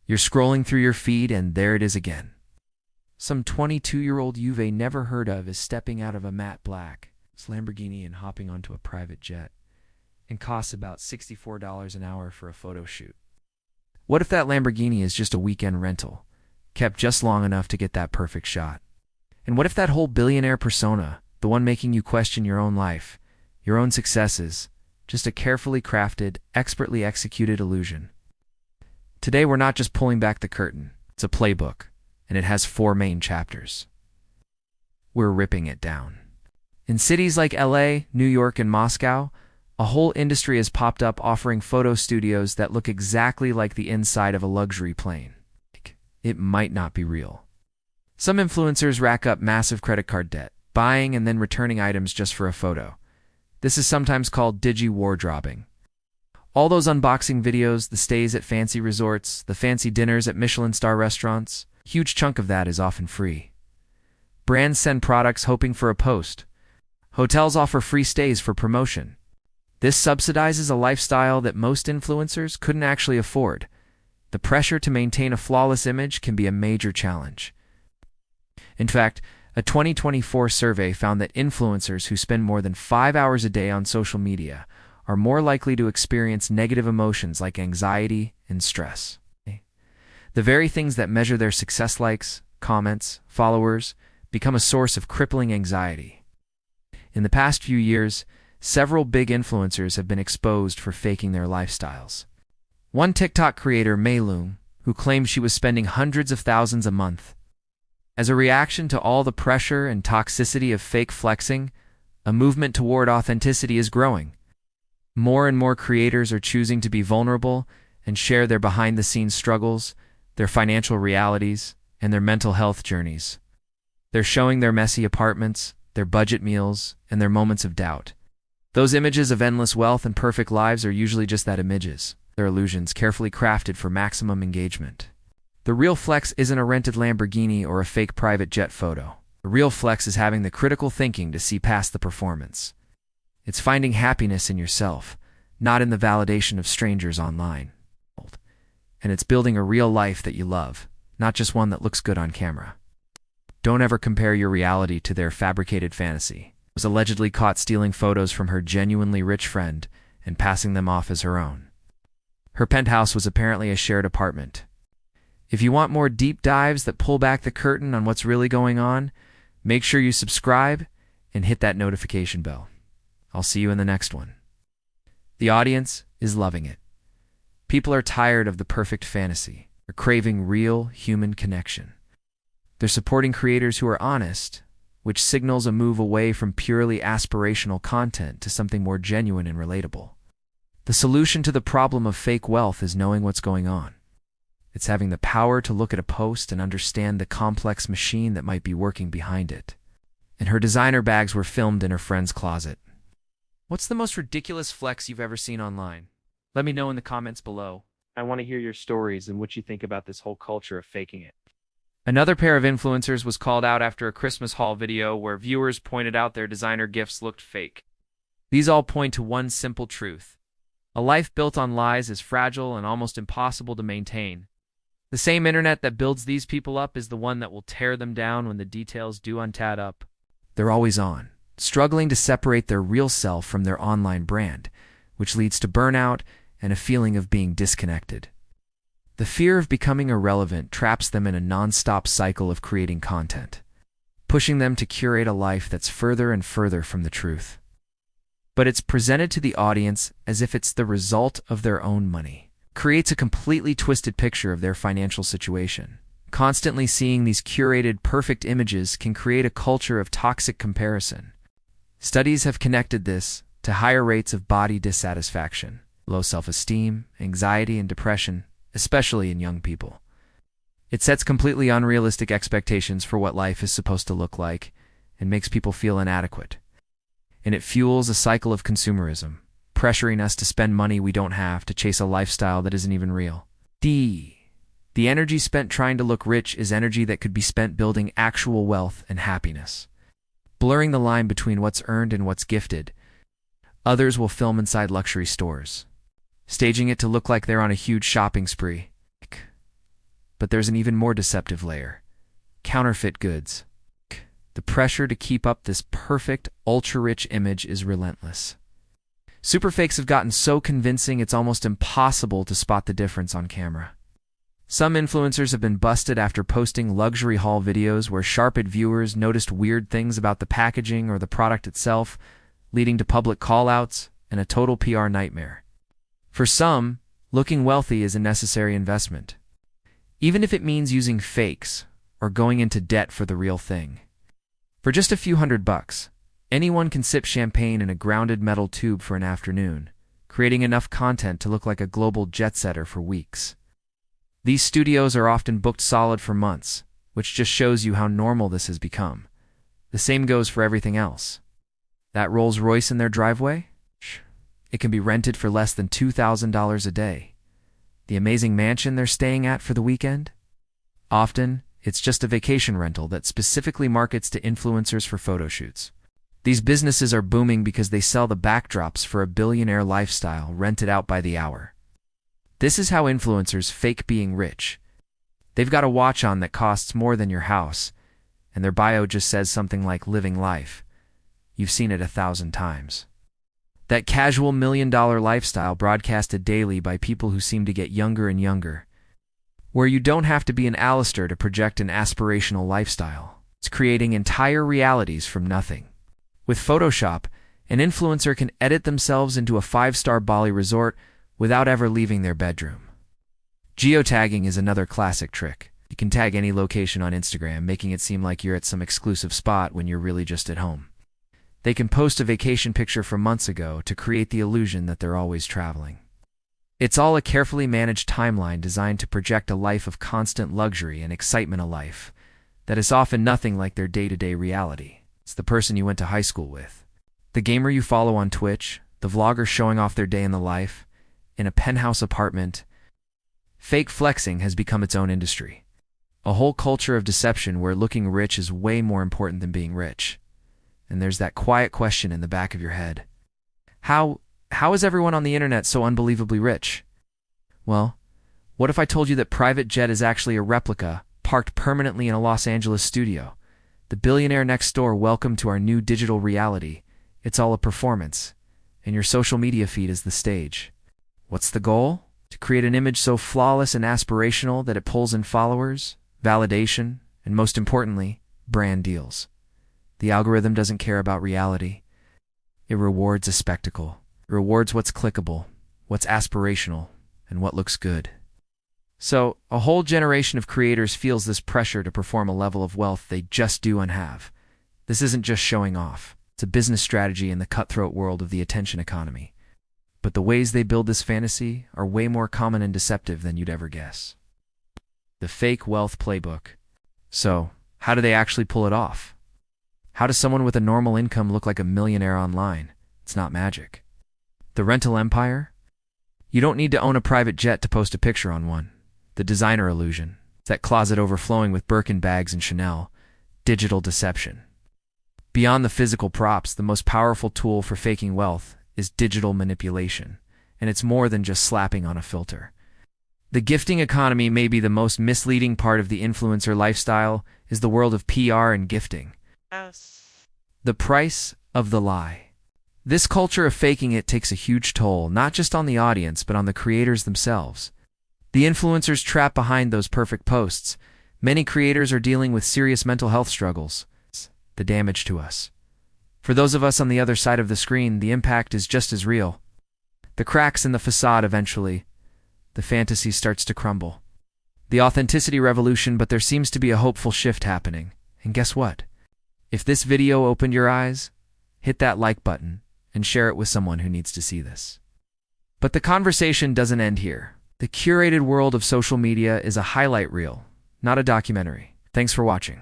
You're scrolling through your feed and there it is again. Some 22-year-old you've never heard of is stepping out of a matte black Lamborghini and hopping onto a private jet, and costs about $64 an hour for a photo shoot. What if that Lamborghini is just a weekend rental, kept just long enough to get that perfect shot? And what if that whole billionaire persona, the one making you question your own life, your own successes, just a carefully crafted, expertly executed illusion? Today we're not just pulling back the curtain, it's a playbook, and it has 4 main chapters. We're ripping it down. In cities like LA, New York, and Moscow, a whole industry has popped up offering photo studios that look exactly like the inside of a luxury plane. It might not be real. Some influencers rack up massive credit card debt, buying and then returning items just for a photo. This is sometimes called digi-wardrobing. All those unboxing videos, the stays at fancy resorts, the fancy dinners at Michelin star restaurants, a huge chunk of that is often free. Brands send products hoping for a post. Hotels offer free stays for promotion. This subsidizes a lifestyle that most influencers couldn't actually afford. The pressure to maintain a flawless image can be a major challenge. In fact, a 2024 survey found that influencers who spend more than 5 hours a day on social media are more likely to experience negative emotions like anxiety and stress. The very things that measure their success, likes, comments, followers, become a source of crippling anxiety. In the past few years, several big influencers have been exposed for faking their lifestyles. One TikTok creator, Maylung, who claimed she was spending hundreds of thousands a month. As a reaction to all the pressure and toxicity of fake flexing, a movement toward authenticity is growing. More and more creators are choosing to be vulnerable and share their behind-the-scenes struggles, their financial realities, and their mental health journeys. They're showing their messy apartments, their budget meals, and their moments of doubt. Those images of endless wealth and perfect lives are usually just that, images. They're illusions carefully crafted for maximum engagement. The real flex isn't a rented Lamborghini or a fake private jet photo. The real flex is having the critical thinking to see past the performance. It's finding happiness in yourself, not in the validation of strangers online. And it's building a real life that you love, not just one that looks good on camera. Don't ever compare your reality to their fabricated fantasy. Was allegedly caught stealing photos from her genuinely rich friend and passing them off as her own. Her penthouse was apparently a shared apartment. If you want more deep dives that pull back the curtain on what's really going on, make sure you subscribe and hit that notification bell. I'll see you in the next one. The audience is loving it. People are tired of the perfect fantasy. They're craving real human connection. They're supporting creators who are honest, which signals a move away from purely aspirational content to something more genuine and relatable. The solution to the problem of fake wealth is knowing what's going on. It's having the power to look at a post and understand the complex machine that might be working behind it. And her designer bags were filmed in her friend's closet. What's the most ridiculous flex you've ever seen online? Let me know in the comments below. I want to hear your stories and what you think about this whole culture of faking it. Another pair of influencers was called out after a Christmas haul video where viewers pointed out their designer gifts looked fake. These all point to one simple truth. A life built on lies is fragile and almost impossible to maintain. The same internet that builds these people up is the one that will tear them down when the details do untad up. They're always on, struggling to separate their real self from their online brand, which leads to burnout and a feeling of being disconnected. The fear of becoming irrelevant traps them in a non-stop cycle of creating content, pushing them to curate a life that's further and further from the truth. But it's presented to the audience as if it's the result of their own money. Creates a completely twisted picture of their financial situation. Constantly seeing these curated, perfect images can create a culture of toxic comparison. Studies have connected this to higher rates of body dissatisfaction, low self-esteem, anxiety, and depression, especially in young people. It sets completely unrealistic expectations for what life is supposed to look like and makes people feel inadequate. And it fuels a cycle of consumerism, pressuring us to spend money we don't have to chase a lifestyle that isn't even real. The energy spent trying to look rich is energy that could be spent building actual wealth and happiness. Blurring the line between what's earned and what's gifted, others will film inside luxury stores, staging it to look like they're on a huge shopping spree. But there's an even more deceptive layer: counterfeit goods. The pressure to keep up this perfect, ultra-rich image is relentless. Superfakes have gotten so convincing it's almost impossible to spot the difference on camera. Some influencers have been busted after posting luxury haul videos where sharp-eyed viewers noticed weird things about the packaging or the product itself, leading to public call-outs and a total PR nightmare. For some, looking wealthy is a necessary investment, even if it means using fakes or going into debt for the real thing. For just a few $100, anyone can sip champagne in a grounded metal tube for an afternoon, creating enough content to look like a global jet-setter for weeks. These studios are often booked solid for months, which just shows you how normal this has become. The same goes for everything else. That Rolls Royce in their driveway? It can be rented for less than $2,000 a day. The amazing mansion they're staying at for the weekend? Often, it's just a vacation rental that specifically markets to influencers for photoshoots. These businesses are booming because they sell the backdrops for a billionaire lifestyle rented out by the hour. This is how influencers fake being rich. They've got a watch on that costs more than your house, and their bio just says something like living life. You've seen it 1,000 times. That casual million-dollar lifestyle broadcasted daily by people who seem to get younger and younger, where you don't have to be an Alistair to project an aspirational lifestyle. It's creating entire realities from nothing. With Photoshop, an influencer can edit themselves into a 5-star Bali resort without ever leaving their bedroom. Geotagging is another classic trick. You can tag any location on Instagram, making it seem like you're at some exclusive spot when you're really just at home. They can post a vacation picture from months ago to create the illusion that they're always traveling. It's all a carefully managed timeline designed to project a life of constant luxury and excitement, a life that is often nothing like their day-to-day reality. It's the person you went to high school with, the gamer you follow on Twitch, the vlogger showing off their day in the life, in a penthouse apartment. Fake flexing has become its own industry, a whole culture of deception where looking rich is way more important than being rich. And there's that quiet question in the back of your head. How is everyone on the internet so unbelievably rich? Well, what if I told you that private jet is actually a replica parked permanently in a Los Angeles studio? The billionaire next door, welcome to our new digital reality. It's all a performance, and your social media feed is the stage. What's the goal? To create an image so flawless and aspirational that it pulls in followers, validation, and most importantly, brand deals. The algorithm doesn't care about reality. It rewards a spectacle. It rewards what's clickable, what's aspirational, and what looks good. So, a whole generation of creators feels this pressure to perform a level of wealth they just do and have. This isn't just showing off. It's a business strategy in the cutthroat world of the attention economy. But the ways they build this fantasy are way more common and deceptive than you'd ever guess. The fake wealth playbook. So, how do they actually pull it off? How does someone with a normal income look like a millionaire online? It's not magic. The rental empire? You don't need to own a private jet to post a picture on one. The designer illusion. It's that closet overflowing with Birkin bags and Chanel. Digital deception. Beyond the physical props, the most powerful tool for faking wealth is digital manipulation, and it's more than just slapping on a filter. The gifting economy may be the most misleading part of the influencer lifestyle, is the world of PR and gifting. The price of the lie. This culture of faking it takes a huge toll, not just on the audience, but on the creators themselves. The influencers trapped behind those perfect posts. Many creators are dealing with serious mental health struggles. The damage to us. For those of us on the other side of the screen, the impact is just as real. The cracks in the facade eventually. The fantasy starts to crumble. The authenticity revolution, but there seems to be a hopeful shift happening. And guess what? If this video opened your eyes, hit that like button and share it with someone who needs to see this. But the conversation doesn't end here. The curated world of social media is a highlight reel, not a documentary. Thanks for watching.